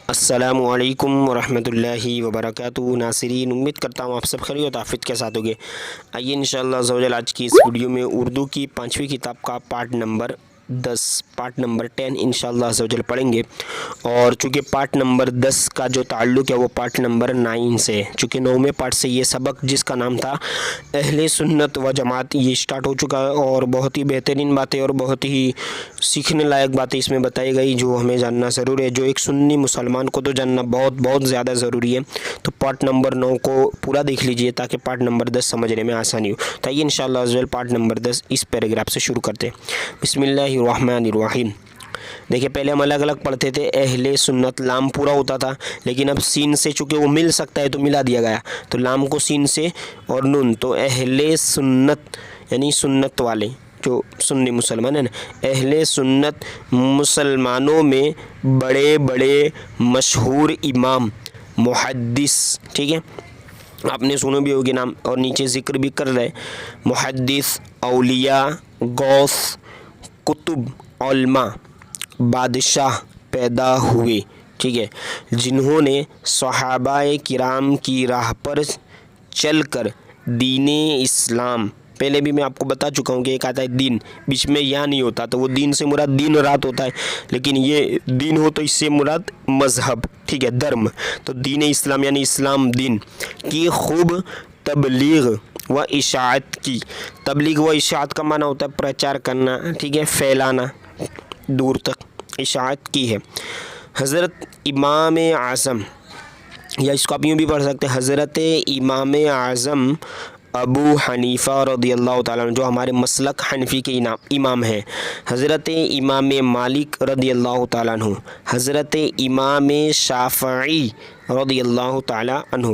السلام علیکم ورحمۃ اللہ وبرکاتہ۔ ناظرین، امید کرتا ہوں آپ سب خیریت و عافیت کے ساتھ ہوگے۔ آئیے انشاءاللہ عز و جل آج کی اس ویڈیو میں اردو کی 5ویں کتاب کا پارٹ نمبر 10 انشاءاللہ عز و جل پڑھیں گے، اور چونکہ پارٹ نمبر 10 کا جو تعلق ہے وہ پارٹ نمبر 9 سے، چونکہ 9ویں پارٹ سے یہ سبق جس کا نام تھا اہل سنت و جماعت یہ سٹارٹ ہو چکا ہے، اور بہت ہی بہترین باتیں اور بہت ہی سیکھنے لائق باتیں اس میں بتائی گئی جو ہمیں جاننا ضروری ہے، جو ایک سنی مسلمان کو تو جاننا بہت زیادہ ضروری ہے۔ تو پارٹ نمبر 9 کو پورا دیکھ لیجئے تاکہ پارٹ نمبر 10 سمجھنے میں آسانی ہو۔ تو آئیے انشاءاللہ عز و جل پارٹ نمبر 10 اس پیراگراف سے شروع کرتے ہیں۔ بسم اللہ الرحمن الرحیم۔ دیکھیں، پہلے ہم الگ الگ پڑھتے تھے، اہل سنت لام پورا ہوتا تھا، لیکن اب سین سے چونکہ وہ مل سکتا ہے تو ملا دیا گیا، تو لام کو سین سے اور نون، تو اہل سنت یعنی سنت والے جو سنی مسلمان ہیں نا، اہل سنت مسلمانوں میں بڑے بڑے مشہور امام محدث، ٹھیک ہے، آپ نے سنو بھی ہوگی نام، اور نیچے ذکر بھی کر رہے، محدث، اولیاء، غوث، کتب، علماء، بادشاہ پیدا ہوئے، ٹھیک ہے، جنہوں نے صحابہ کرام کی راہ پر چل کر دین اسلام، پہلے بھی میں آپ کو بتا چکا ہوں کہ ایک آتا ہے دین، بیچ میں یا نہیں ہوتا، تو وہ دین سے مراد دین رات ہوتا ہے، لیکن یہ دین ہو تو اس سے مراد مذہب، ٹھیک ہے، دھرم، تو دین اسلام یعنی اسلام دین کی خوب تبلیغ و اشاعت کی۔ تبلیغ و اشاعت کا معنی ہوتا ہے پرچار کرنا، ٹھیک ہے، پھیلانا دور تک، اشاعت کی ہے۔ حضرت امام اعظم، یا اس کو آپ یوں بھی پڑھ سکتے ہیں، حضرت امام اعظم ابو حنیفہ رضی اللہ تعالیٰ عنہ، جو ہمارے مسلک حنفی کے امام ہیں، حضرت امام مالک رضی اللہ تعالیٰ عنہ، حضرت امام شافعی رضی اللہ تعالیٰ عنہ،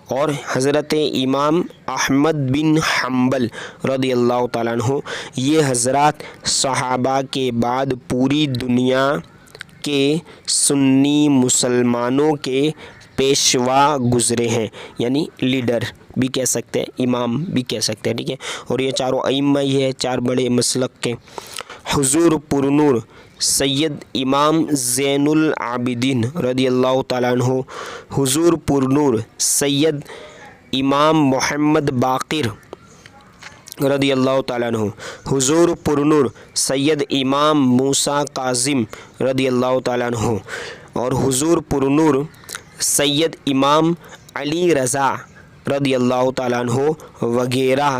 اور حضرت امام احمد بن حنبل رضی اللہ تعالیٰ عنہ، یہ حضرات صحابہ کے بعد پوری دنیا کے سنی مسلمانوں کے پیشوا گزرے ہیں، یعنی لیڈر بھی کہہ سکتے ہیں، امام بھی کہہ سکتے ہیں، ٹھیک ہے، اور یہ چاروں ائمہ ہی ہے، چار بڑے مسلک کے۔ حضور پرنور سید امام زین العابدین رضی اللہ تعالیٰ عنہ، حضور پرنور سید امام محمد باقر رضی اللہ تعالیٰ عنہ، حضور پرنور سید امام موسیٰ کاظم رضی اللہ تعالیٰ عنہ، اور حضور پرنور سید امام علی رضا رضی اللہ تعالیٰ عنہ وغیرہ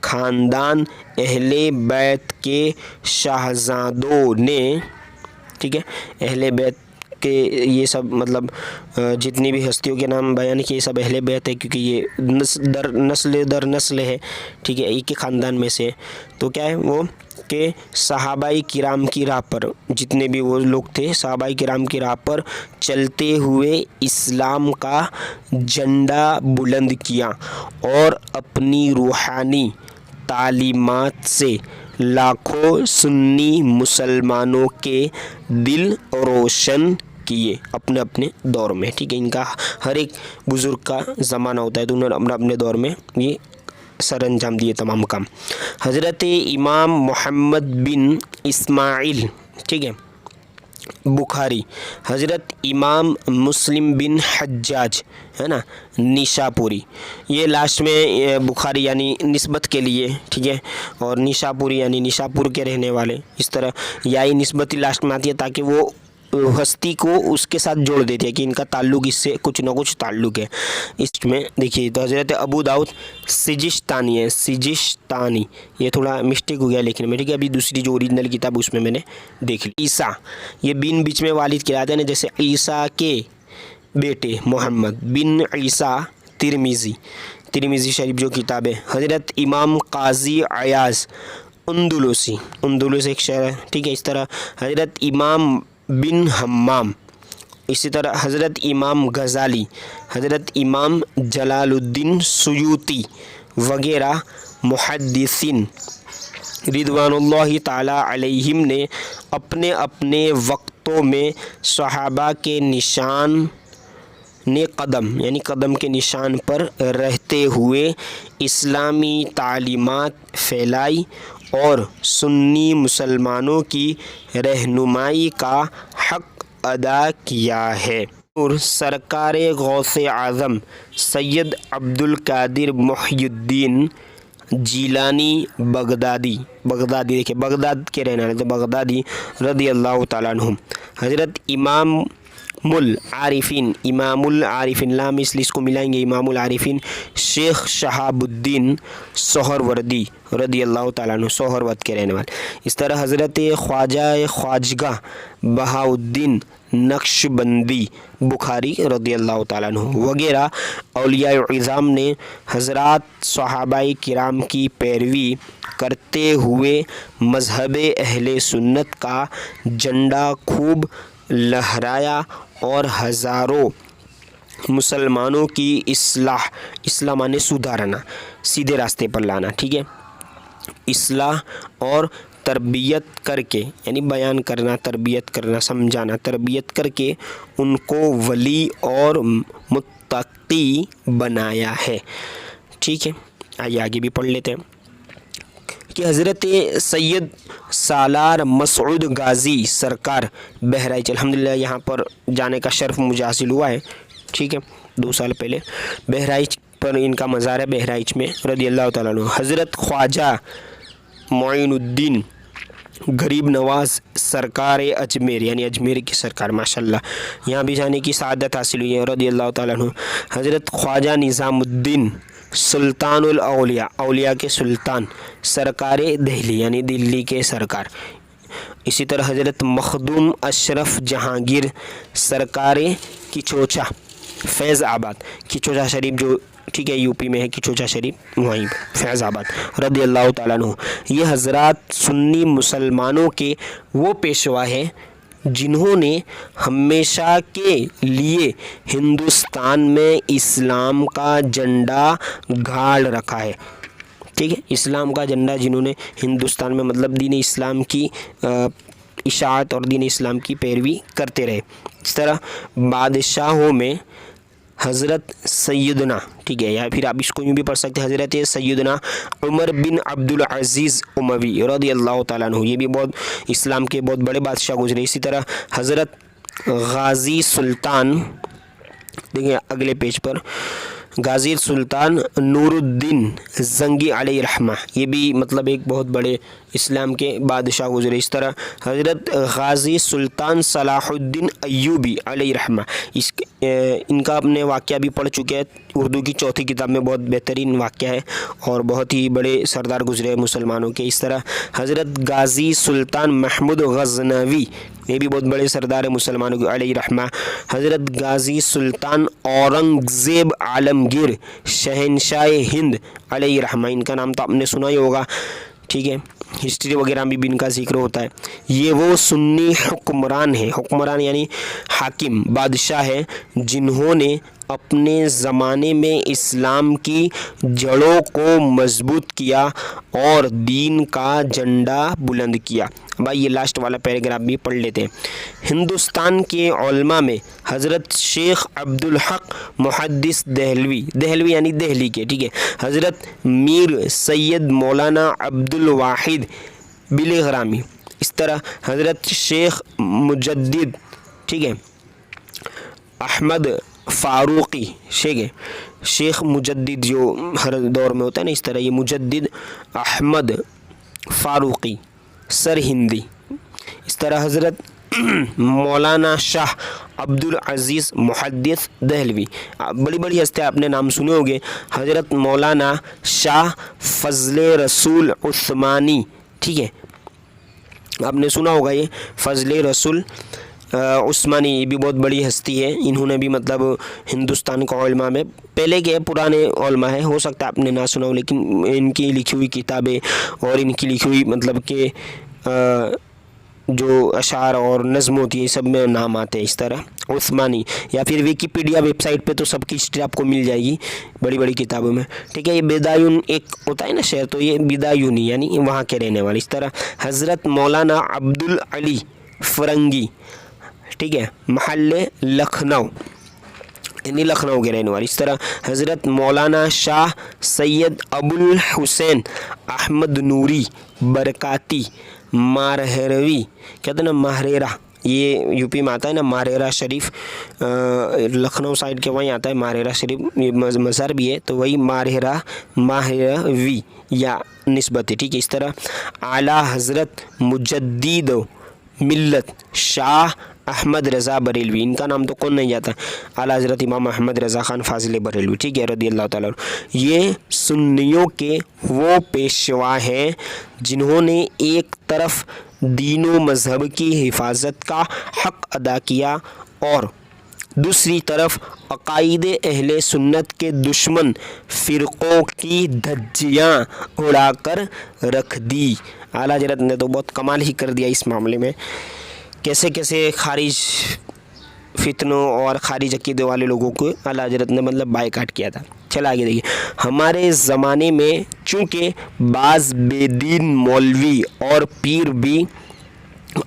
خاندان اہل بیت کے شہزادوں نے، ٹھیک ہے، اہل بیت کے یہ سب مطلب جتنی بھی ہستیوں کے نام بیان کیے سب اہل بیت ہے، کیونکہ یہ نسل در نسل ہے، ٹھیک ہے، ایک ہی خاندان میں سے، تو کیا ہے وہ کہ صحابہ کرام کی راہ پر جتنے بھی وہ لوگ تھے، صحابہ کرام کی راہ پر چلتے ہوئے اسلام کا جھنڈا بلند کیا، اور اپنی روحانی تعلیمات سے لاکھوں سنی مسلمانوں کے دل روشن کیے اپنے اپنے دور میں، ٹھیک ہے، ان کا ہر ایک بزرگ کا زمانہ ہوتا ہے، تو انہوں نے اپنے دور میں یہ سر انجام دیے تمام کام۔ حضرت امام محمد بن اسماعیل، ٹھیک ہے، بخاری، حضرت امام مسلم بن حجاج، ہے نا، نیشاپوری، یہ لاسٹ میں بخاری یعنی نسبت کے لیے، ٹھیک ہے، اور نیشاپوری یعنی نیشاپور کے رہنے والے، اس طرح یائی نسبت لاسٹ میں آتی ہے تاکہ وہ ہستی کو اس کے ساتھ جوڑ دیتی ہے کہ ان کا تعلق اس سے کچھ نہ کچھ تعلق ہے۔ اس میں دیکھیے تو حضرت ابو داؤد سجستانی ہے، سجستانی، یہ تھوڑا مسٹیک ہو گیا لکھنے میں، ٹھیک ہے، ابھی دوسری جو اوریجنل کتاب اس میں میں نے دیکھ لی۔ عیسیٰ، یہ بن بیچ میں والد کہلاتے ہیں نا، جیسے عیسیٰ کے بیٹے محمد بن عیسیٰ ترمذی شریف جو کتاب ہے۔ حضرت امام قاضی عیاض اندلس ایک شہر ہے، ٹھیک ہے، اس طرح حضرت امام بن حمام، اسی طرح حضرت امام غزالی، حضرت امام جلال الدین سیوطی وغیرہ محدثین رضوان اللہ تعالی علیہم نے اپنے اپنے وقتوں میں صحابہ کے نشان قدم یعنی قدم کے نشان پر رہتے ہوئے اسلامی تعلیمات پھیلائی اور سنی مسلمانوں کی رہنمائی کا حق ادا کیا ہے۔ और सरकार गौस आज़म सैयद अब्दुल कादिर मुहियुद्दीन जीलानी बगदादी देखिए बगदाद के रहने वाले थे, बगदादी रदी अल्लाह ताला अन्हुम। हज़रत इमामुल आरिफिन लाम इसलिए इसको मिलाएंगे इमामुल आरिफिन शेख शहाबुद्दीन सोहरवर्दी रदी अल्लाह ताला अन्हु, सोहरवर्द के रहने वाले। इस तरह हज़रत ख्वाजगा बहाउद्दीन नक्शबंदी बुखारी रदी अल्लाह ताला अन्हु वगैरह औलियाए इज़ाम ने हज़रात सहाबाए किराम की पैरवी करते हुए मज़हब अहले सुन्नत का झंडा खूब लहराया और हज़ारों मुसलमानों की इस्लाह माने सुधारना, सीधे रास्ते पर लाना, ठीक है, इस्लाह और तरबियत करके यानी बयान करना, तरबियत करना, समझाना, तरबियत करके उनको वली और मुत्तकी बनाया है। ठीक है, आइए आगे भी पढ़ लेते हैं कि हज़रत सैयद सालार मसूद गाज़ी सरकार बहराइच, अल्हम्दुलिल्लाह यहाँ पर जाने का शर्फ मुझे हासिल हुआ है, ठीक है, 2 साल पहले बहराइच पर इनका मज़ार है, बहराइच में रदी अल्लाह ताला अन्हु। हज़रत ख्वाजा मोइनुद्दीन गरीब नवाज़ सरकार अजमेर यानी अजमेर की सरकार माशाल्लाह यहाँ भी जाने की सआदत हासिल हुई है रदी अल्लाह ताला अन्हु। हज़रत ख्वाजा निज़ामुद्दीन सुल्तानुल औलिया, औलिया के सुल्तान सरकार दिल्ली यानी दिल्ली के सरकार। इसी तरह हज़रत मखदूम अशरफ जहांगीर सरकार किचोचा फैज़ आबाद, किचोचा शरीफ जो ठीक है यूपी में है, किचोचा शरीफ वहीं फैज़ आबाद रदी अल्लाह ताला अन्हु। ये हज़रात सुन्नी मुसलमानों के वो पेशवा है जिन्होंने हमेशा के लिए हिंदुस्तान में इस्लाम का झंडा गाड़ रखा है, ठीक है, इस्लाम का झंडा जिन्होंने हिंदुस्तान में मतलब दीन इस्लाम की इशाअत और दीन इस्लाम की पैरवी करते रहे। इस तरह बादशाहों में हज़रत सैयदना, ठीक है, या फिर आप इसको यूँ भी पढ़ सकते हैं हज़रत सैयदना उमर बिन अब्दुल अज़ीज़ उमवी रदी अल्लाह ताला अन्हु, ये भी बहुत इस्लाम के बहुत बड़े बादशाह गुजरे। इसी तरह हज़रत गाज़ी सुल्तान, देखिए अगले पेज पर, गाज़ी सुल्तान नूरुद्दीन जंगी अलैहि रहमा, ये भी मतलब एक बहुत बड़े इस्लाम के बादशाह गुजरे। इस तरह हज़रत गाज़ी सुल्तान सलाहुद्दीन अय्यूबी अलैहि रहमा, इनका अपने वाक़या भी पढ़ चुके हैं, उर्दू की 4थी किताब में बहुत बेहतरीन वाक़या है और बहुत ही बड़े सरदार गुजरे मुसलमानों के। इस तरह हज़रत गाज़ी सुल्तान महमूद गज़नवी, ये भी बहुत बड़े सरदार है मुसलमानों के अलैहि रहमा। हज़रत गाज़ी सुल्तान औरंगज़ेब आलमगीर शहनशाह हिंद अलैहि रहमा, इनका नाम तो आपने सुना ही होगा, ठीक है, हिस्ट्री वगैरह में भी इनका जिक्र होता है। ये वो सुन्नी हुक्मरान है, हुक्मरान यानी हाकिम बादशाह है जिन्होंने अपने ज़माने में इस्लाम की जड़ों को मजबूत किया और दीन का झंडा बुलंद किया। भाई ये लास्ट वाला पैराग्राफ भी पढ़ लेते हैं। हिंदुस्तान के उलमा में हज़रत शेख अब्दुल हक मुहद्दिस दहलवी यानी दिल्ली के, ठीक है, हज़रत मीर सैयद मौलाना अब्दुल वाहिद बिलग्रामी, इस तरह हज़रत शेख मुजद्दिद, ठीक है, अहमद फ़ारूक़ी, शेख मुजद्दिद जो हर दौर में होता है ना, इस तरह ये मुजद्दिद अहमद फ़ारूक़ी सर हिंदी। इस तरह हज़रत मौलाना शाह अब्दुल अज़ीज़ मुहद्दिस दहलवी, बड़ी बड़ी हस्तियाँ आपने नाम सुने होंगे। हज़रत मौलाना शाह फ़ज़ले रसूल उस्मानी, ठीक है, आपने सुना होगा ये फ़ज़ले रसूल उस्मानी, ये भी बहुत बड़ी हस्ती है। इन्होंने भी मतलब हिंदुस्तान का उलमा में पहले के पुराने उलमा है, हो सकता है आपने ना सुना हो, लेकिन इनकी लिखी हुई किताबें और इनकी लिखी हुई मतलब के जो अशार और नज़्म होती है सब में नाम आते हैं। इस तरह उस्मानी, या फिर विकीपीडिया वेबसाइट पे तो सबकी हिस्ट्री आपको मिल जाएगी बड़ी बड़ी किताबों में, ठीक है। ये बेदायून एक होता है ना शहर, तो ये बेदायूनी यानी वहाँ के रहने वाले। इस तरह हज़रत मौलाना अब्दुल अली फ़रंगी, ठीक है, महल्ले लखनऊ यानी लखनऊ के रहने वाले। इस तरह हज़रत मौलाना शाह सैयद अबुल हुसैन अहमद नूरी बरकाती मारहरवी, कहते हैं ना महरेरा, یہ यूपी में आता है ना, मारेरा शरीफ, लखनऊ साइड के वहीं आता है मारेरा शरीफ, ये मज़ार भी है, तो वही माहेरावी या निस्बत है, ठीक है। इस तरह आला हज़रत मुजद्दिद मिल्लत शाह अहमद रज़ा बरेलवी, इनका नाम तो कौन नहीं जाता, आला हज़रत इमाम अहमद रज़ा ख़ान फाजिल बरेलवी, ठीक है, रदी अल्लाह ताला। ये सुन्नियों के वो पेशवा हैं जिन्होंने एक तरफ दीन व मज़हब की हिफाजत का हक़ अदा किया और दूसरी तरफ अक़ाइद अहले सुन्नत के दुश्मन फ़िरक़ों की धज्जियाँ उड़ाकर रख दी। आला हज़रत ने तो बहुत कमाल ही कर दिया इस मामले में, कैसे कैसे खारिज फितनों और खारिज अक़ीदे वाले लोगों को आला हज़रत ने मतलब बायकाट किया था। चला आगे देखिए, हमारे ज़माने में चूँकि बाज़ बेदीन मौलवी और पीर भी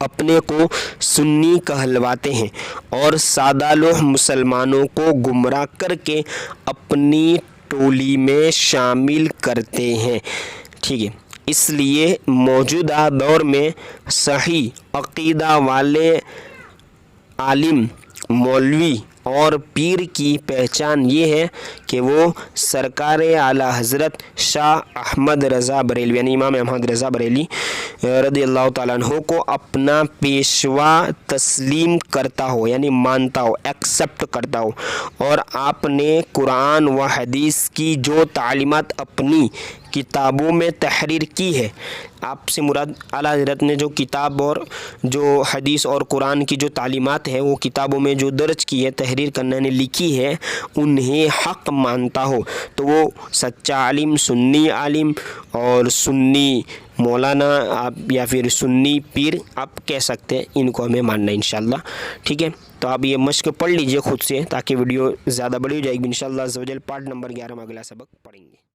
अपने को सुन्नी कहलवाते हैं और सादालोह मुसलमानों को गुमराह करके अपनी टोली में शामिल करते हैं, ठीक है, इसलिए मौजूदा दौर में सही अक़ीदा वाले आलिम मौलवी और पीर की पहचान ये है कि वो सरकार आला हज़रत शाह अहमद रज़ा बरेलवी यानी इमाम अहमद रज़ा बरेली रदी अल्लाह ताला अन्हु को अपना पेशवा तस्लीम करता हो, यानी मानता हो, एक्सेप्ट करता हो, और आपने कुरान व हदीस की जो तालीमात अपनी किताबों में तहरीर की है, आपसे मुराद आला हज़रत ने जो किताब और जो हदीस और कुरान की जो तालीमात है वो किताबों में जो दर्ज की है, तहरीर करने ने लिखी है, उन्हें हक़ मानता हो, तो वो सच्चा आलिम, सुन्नी आलिम और सुन्नी मौलाना आप या फिर सुन्नी पीर आप कह सकते हैं, इनको हमें मानना है इंशाल्लाह, ठीक है। तो आप ये मश्क पढ़ लीजिए खुद से ताकि वीडियो ज़्यादा बड़ी हो जाएगी। इंशाल्लाह अज़्ज़ व जल पार्ट नंबर 11 में अगला सबक पढ़ेंगे।